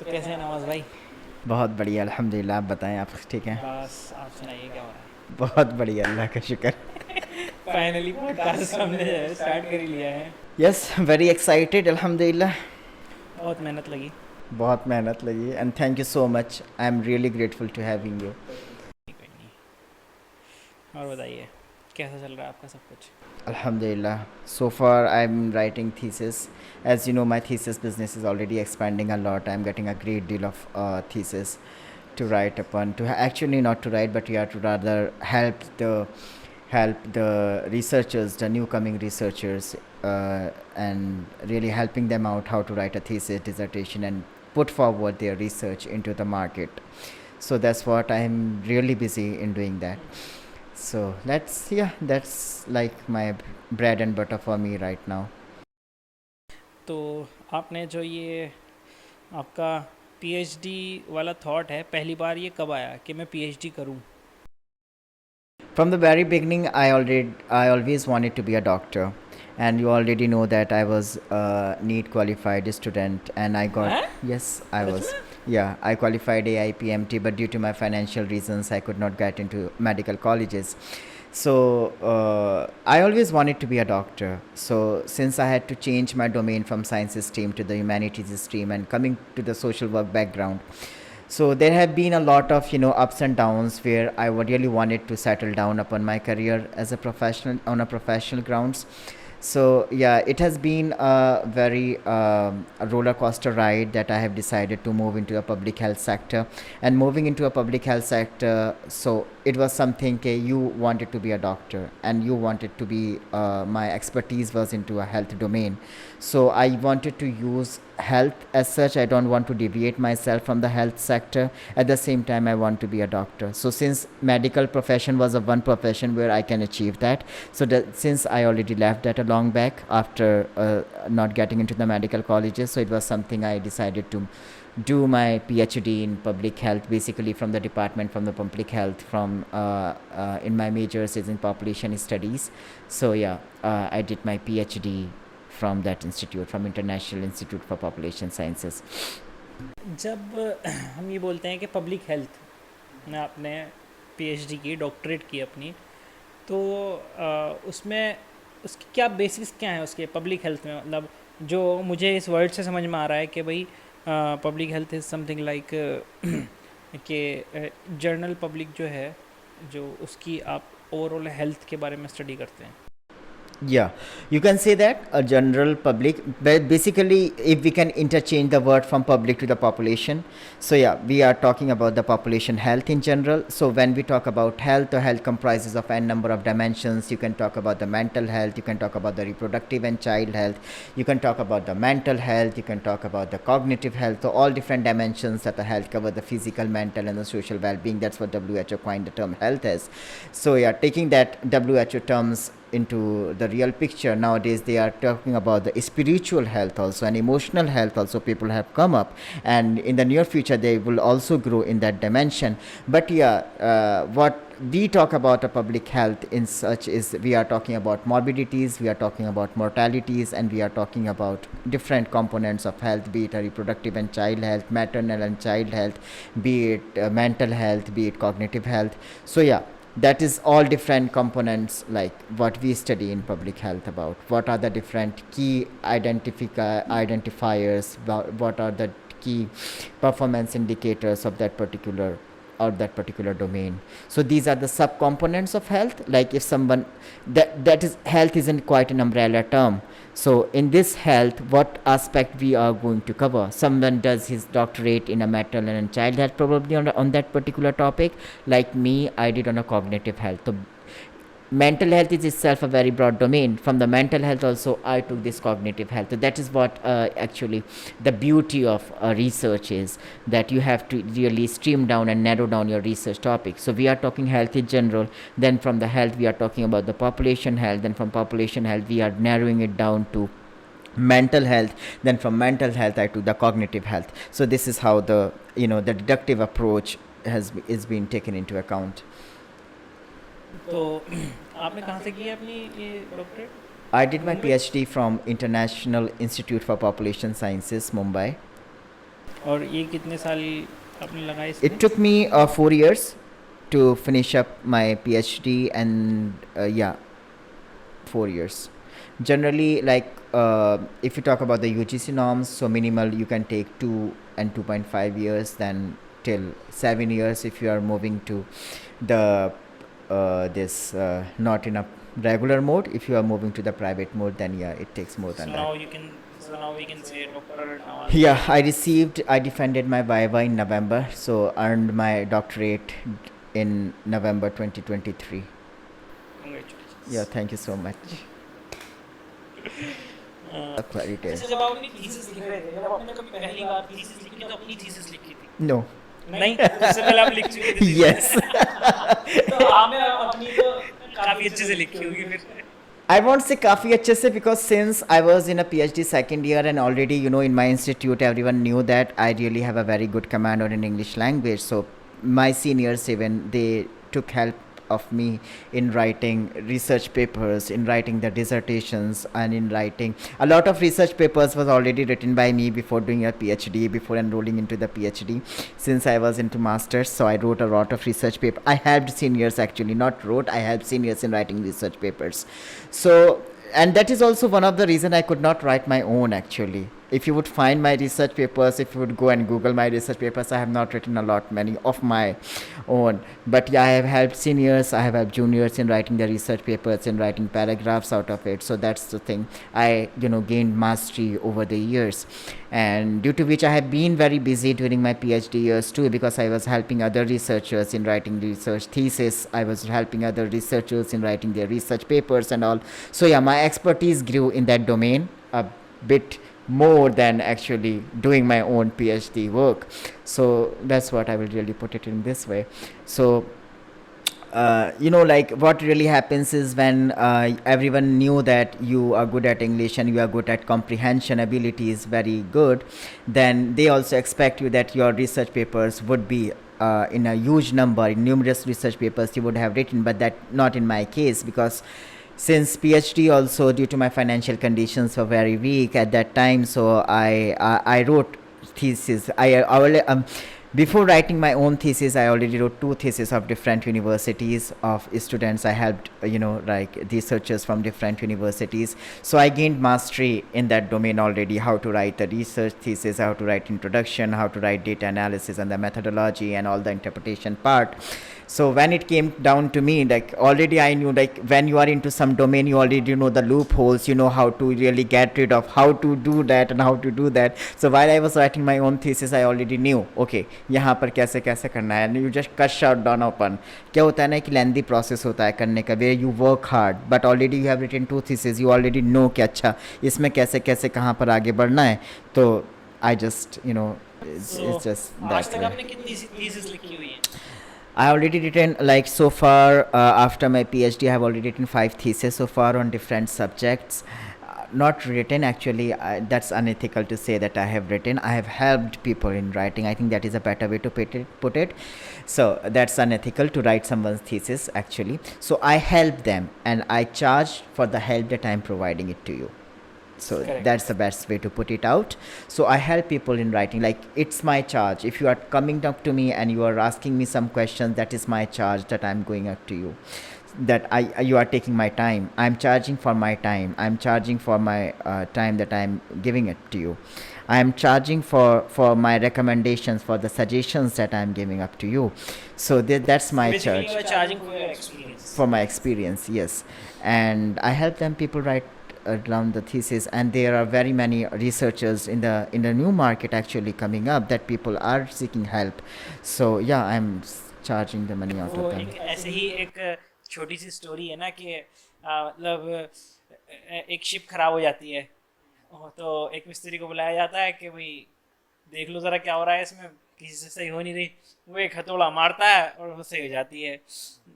तो कैसे हैं नवाज़ भाई? बहुत बढ़िया अल्हम्दुलिल्लाह। आप बताएं, आप ठीक हैं? बस आप सुनाइए क्या हो रहा बहुत बढ़िया, अल्लाह का शुक्र। है? फाइनली पॉडकास्ट हमने स्टार्ट कर ही लिया है। यस, वेरी एक्साइटेड अल्हम्दुलिल्लाह। बहुत मेहनत लगी। बहुत मेहनत लगी and thank you so much. I am really grateful to having you. कोई नहीं। और बताइए कैसा चल रहा है आपका सब कुछ? Alhamdulillah. So far, I'm writing thesis. As you know, my thesis business is already expanding a lot. I'm getting a great deal of thesis to write upon. Actually not to write, but yeah, to rather help the researchers, the new coming researchers, and really helping them out how to write a thesis, dissertation, and put forward their research into the market. So that's what I'm really busy in doing that. So that's like my bread and butter for me right now. तो आपने जो ये आपका PhD वाला thought है, पहली बार ये कब आया कि मैं पीएचडी करूं? From the very beginning, I always wanted to be a doctor, and you already know that I was a NEET qualified student, and I got हैं? yes, I such was. में? Yeah, I qualified AIPMT, but due to my financial reasons, I could not get into medical colleges. So I always wanted to be a doctor. So since I had to change my domain from sciences stream to the humanities stream and coming to the social work background, so there have been a lot of ups and downs where I would really wanted to settle down upon my career as a professional on a professional grounds. So yeah, it has been a very a roller coaster ride that I have decided to move into a public health sector. And moving into a public health sector, so it was something you wanted to be a doctor and you wanted to be my expertise was into a health domain. So I wanted to use health as such. I don't want to deviate myself from the health sector. At the same time, I want to be a doctor. So since medical profession was a one profession where I can achieve that, so that since I already left that a long back after not getting into the medical colleges, so it was something I decided to do my PhD in public health, basically from the department from the public health from in my majors is in population studies. So yeah, I did my PhD from that institute, from International Institute for Population Sciences. जब हम ये बोलते हैं कि public health में आपने PhD की, doctorate की अपनी, तो उसमें उसकी क्या बेसिक्स क्या हैं उसके पब्लिक हेल्थ में? मतलब जो मुझे इस वर्ड से समझ में आ रहा है कि भाई public health is something like कि जनरल पब्लिक जो है, जो उसकी आप ओवरऑल हेल्थ के बारे में स्टडी करते हैं। Yeah, you can say that a general public, but basically, if we can interchange the word from public to the population. So, yeah, we are talking about the population health in general. So, when we talk about health, the health comprises of n number of dimensions. You can talk about the mental health, you can talk about the reproductive and child health, you can talk about the mental health, you can talk about the cognitive health. So, all different dimensions that the health cover the physical, mental, and the social well being. That's what WHO coined the term health as. So, yeah, taking that WHO terms into the real picture nowadays, they are talking about the spiritual health also and emotional health also. People have come up, and in the near future they will also grow in that dimension. But yeah, what we talk about a public health in such is we are talking about morbidities, we are talking about mortalities, and we are talking about different components of health, be it a reproductive and child health, maternal and child health, be it mental health, be it cognitive health. So yeah, that is all different components like what we study in public health about what are the different key identifiers, what are the key performance indicators of that particular or that particular domain. So these are the subcomponents of health. Like if someone that is health isn't quite an umbrella term. So in this health, what aspect we are going to cover? Someone does his doctorate in a maternal and child health, probably on that particular topic. Like me, I did on a cognitive health. So mental health is itself a very broad domain. From the mental health also I took this cognitive health. So that is what actually the beauty of research is, that you have to really stream down and narrow down your research topic. So we are talking health in general, then from the health we are talking about the population health, then from population health we are narrowing it down to mental health, then from mental health I took the cognitive health. So this is how the deductive approach is being taken into account. तो आपने कहाँ से किया अपनी ये doctorate? I did my Mumbai? PhD from International Institute for Population Sciences, Mumbai. और ये कितने साल आपने लगाए It इसमें? took me 4 years to finish up my PhD, and yeah, 4 years. Generally, like if you talk about the UGC norms, so minimal you can take 2 and 2.5 years, then till 7 years if you are moving to the this not in a regular mode. If you are moving to the private mode, then yeah, it takes more So than that. now you can, so now we can say Dr. Nawaz. Yeah, I defended my Viva in November, so earned my doctorate in November 2023. Congratulations. Yeah, thank you so much. Very अच्छा, जब आप अपनी thesis लिख रहे थे, जब आपने कभी पहली बार थीसिस लिखी तो अपनी थीसिस लिखी थी? No. नहीं, उससे पहले आप लिख चुके थे? Yes. तो आपने अपनी तो काफी अच्छे से लिखी होगी फिर। I won't say काफ़ी अच्छे से, because since I was in a PhD second year and already, you know, in my institute, everyone knew that I really have a very good command on an English language. So my seniors even, they took help of me in writing research papers, in writing the dissertations, and in writing a lot of research papers was already written by me before doing a PhD, before enrolling into the PhD. Since I was into masters, so I wrote a lot of research paper. I helped seniors, actually, not wrote, I helped seniors in writing research papers. So, and that is also one of the reason I could not write my own, actually. If you would find my research papers, if you would go and Google my research papers, I have not written a lot many of my own. But yeah, I have helped seniors, I have helped juniors in writing the research papers, in writing paragraphs out of it. So that's the thing. I, you know, gained mastery over the years, and due to which I have been very busy during my PhD years too, because I was helping other researchers in writing research thesis. I was helping other researchers in writing their research papers and all. So yeah, my expertise grew in that domain a bit more than actually doing my own PhD work. So that's what I will really put it in this way. So you know, like what really happens is when everyone knew that you are good at English and you are good at comprehension ability is very good, then they also expect you that your research papers would be in a huge number, in numerous research papers you would have written. But that not in my case, because since PhD also, due to my financial conditions, were very weak at that time, so I wrote thesis. Before writing my own thesis, I already wrote 2 theses of different universities of students. I helped, you know, like researchers from different universities. So I gained mastery in that domain already, how to write the research thesis, how to write introduction, how to write data analysis and the methodology and all the interpretation part. So when it came down to me, like already I knew, like when you are into some domain, you already know the loopholes, you know how to really get rid of, how to do that and how to do that. So while I was writing my own thesis, I already knew, okay, यहाँ पर कैसे कैसे करना है. And you just cut short down upon. क्या होता है ना कि lengthy process होता है करने का, where you work hard, but already you have written 2 theses, you already know कि अच्छा इसमें कैसे कैसे कहाँ पर आगे बढ़ना है. तो I just, you know, it's just आज that तक way. आपने कितनी थीसिस लिखी हुई हैं? I already written, like so far after my PhD I have already written 5 theses so far on different subjects. Not written, actually, that's unethical to say that I have written. I have helped people in writing. I think that is a better way to put it. So that's unethical to write someone's thesis, actually. So I help them and I charge for the help that I am providing it to you. So Correct. that's the best way to put it out. So I help people in writing, like it's my charge. If you are coming up to me and you are asking me some questions, that is my charge that I'm going up to you, that you are taking my time. I'm charging for my time. I'm charging for my time that I'm giving it to you. I'm charging for my recommendations, for the suggestions that I'm giving up to you. So that's my Basically, charge. you are charging for your experience. For my experience, yes. And I help them people write around the thesis, and there are very many researchers in the new market actually coming up that people are seeking help. So yeah, I'm charging the money out वो of them. एक ऐसे ही एक छोटी सी story है ना कि मतलब एक शिप खराब हो जाती है, तो एक मिस्त्री को बुलाया जाता है कि भाई देख लो ज़रा क्या हो रहा है इसमें, किसी से सही हो नहीं रही. वो एक हथौड़ा मारता है और वो सही हो जाती है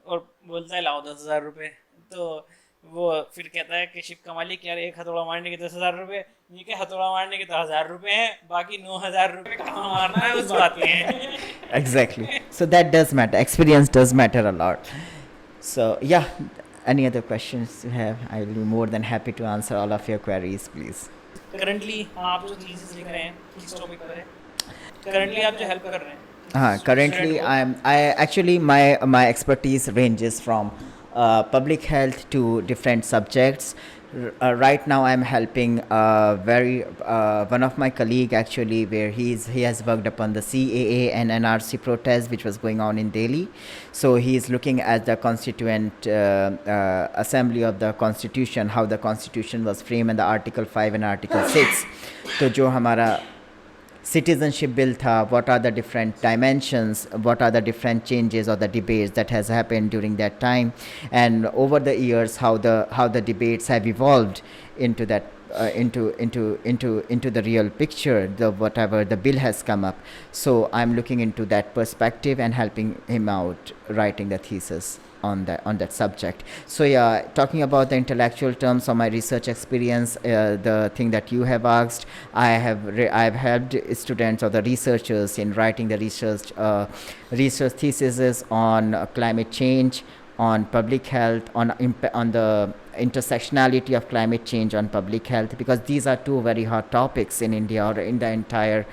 और बोलता है लाओ 10,000 रुपये. तो वो फिर कहता है कि शिप का मालिक, यार एक हथौड़ा मारने के 10,000 रुपये, ये क्या हथौड़ा मारने के तो 1,000 रुपये हैं, बाकी 9,000 रुपये कहाँ मारना है उस बात में. Exactly. So that does matter. Experience does matter a lot. So yeah, any other questions you have? I'll be more than happy to answer all of your queries, please. Currently आप जो थीसिस लिख रहे हैं किस topic पर है? Currently आप जो हेल्प कर रहे हैं Currently, स्टूडेंट को? I actually my expertise ranges from public health to different subjects. Right now, I'm helping very one of my colleague actually, where he has worked upon the CAA and NRC protest which was going on in Delhi. So he is looking at the constituent assembly of the constitution, how the constitution was framed, and the Article 5 and Article 6. तो जो हमारा citizenship bill tha, what are the different dimensions, what are the different changes or the debates that has happened during that time, and over the years how the debates have evolved into that into the real picture, the whatever the bill has come up. So I'm looking into that perspective and helping him out writing the thesis on that subject. So yeah, talking about the intellectual terms of my research experience, the thing that you have asked, I've helped students or the researchers in writing the research theses on climate change, on public health, on the intersectionality of climate change on public health, because these are two very hot topics in India or in the entire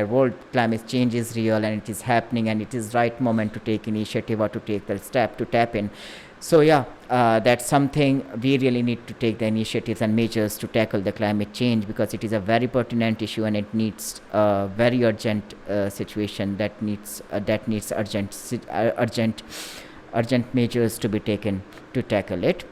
world. Climate change is real and it is happening, and it is right moment to take initiative or to take the step to tap in. So yeah, that's something we really need to take the initiatives and measures to tackle the climate change, because it is a very pertinent issue and it needs a very urgent situation that needs urgent measures to be taken to tackle it.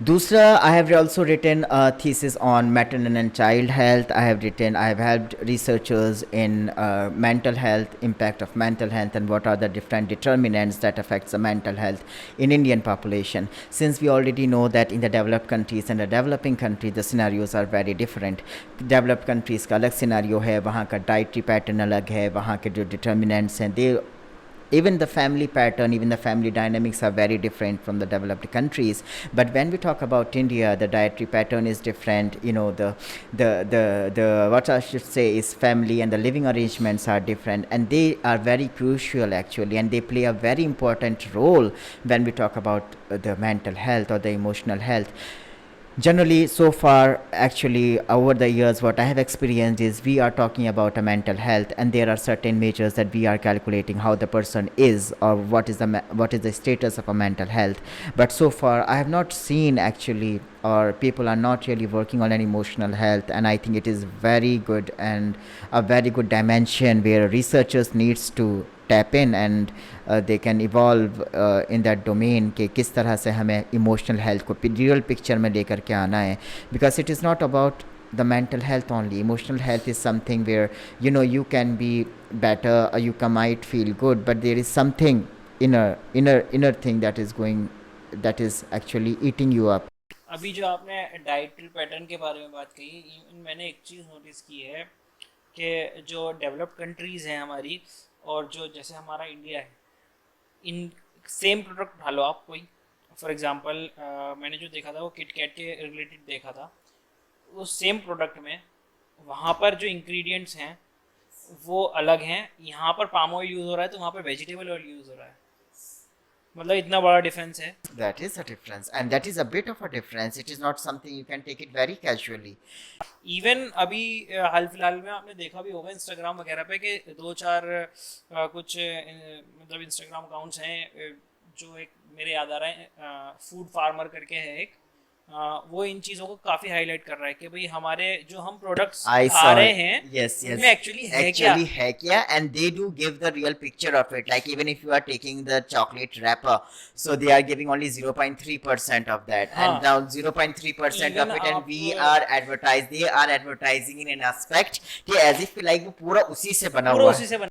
दूसरा, I have also written a thesis on maternal and child health. I have helped researchers in mental health, impact of mental health, and what are the different determinants that affects the mental health in Indian population. Since we already know that in the developed countries and the developing countries, the scenarios are very different. Developed countries का अलग scenario है, वहाँ का dietary pattern अलग है, वहाँ के जो determinants हैं, they even the family pattern, even the family dynamics are very different from the developed countries. But when we talk about India, the dietary pattern is different. You know, the what I should say is family and the living arrangements are different, and they are very crucial actually, and they play a very important role when we talk about the mental health or the emotional health. Generally, so far, actually, over the years, what I have experienced is we are talking about a mental health, and there are certain measures that we are calculating how the person is or what is the status of a mental health. But so far, I have not seen actually, or people are not really working on an emotional health, and I think it is very good and a very good dimension where researchers needs to tap in, and they can evolve in that domain कि किस तरह से हमें emotional health को real picture में लेकर के आना है, because it is not about the mental health only. Emotional health is something where you can be better or you might feel good, but there is something inner thing that is actually eating you up. अभी जो आपने dietary pattern के बारे में बात कही, even मैंने एक चीज़ नोटिस की है कि जो डेवलप्ड कंट्रीज़ हैं हमारी और जो जैसे हमारा इंडिया है, इन सेम प्रोडक्ट उठा लो आप कोई, फॉर एग्जांपल मैंने जो देखा था वो किटकैट के रिलेटेड देखा था, उस सेम प्रोडक्ट में वहाँ पर जो इंग्रेडिएंट्स हैं वो अलग हैं, यहाँ पर पाम ऑयल यूज़ हो रहा है तो वहाँ पर वेजिटेबल ऑयल यूज़ हो रहा है, मतलब इतना बड़ा डिफरेंस है. That is a difference, and that is a bit of a difference. It is not something you can take it very casually. Even अभी हाल फिलहाल में आपने देखा भी होगा इंस्टाग्राम वगैरह पे कि दो चार कुछ मतलब इंस्टाग्राम अकाउंट्स हैं, जो एक मेरे याद आ रहा है फूड फार्मर करके है एक, वो इन चीज़ों को काफ़ी हाईलाइट कर रहा है कि भाई हमारे जो हम प्रोडक्ट्स खा रहे हैं उनमें एक्चुअली है क्या, and they do give the real picture of it. Like even if you are taking the chocolate wrapper, so they are giving only 0.3% of that, and now 0.3% of it, and they are advertising in an aspect कि as if like वो पूरा उसी से बना हुआ है.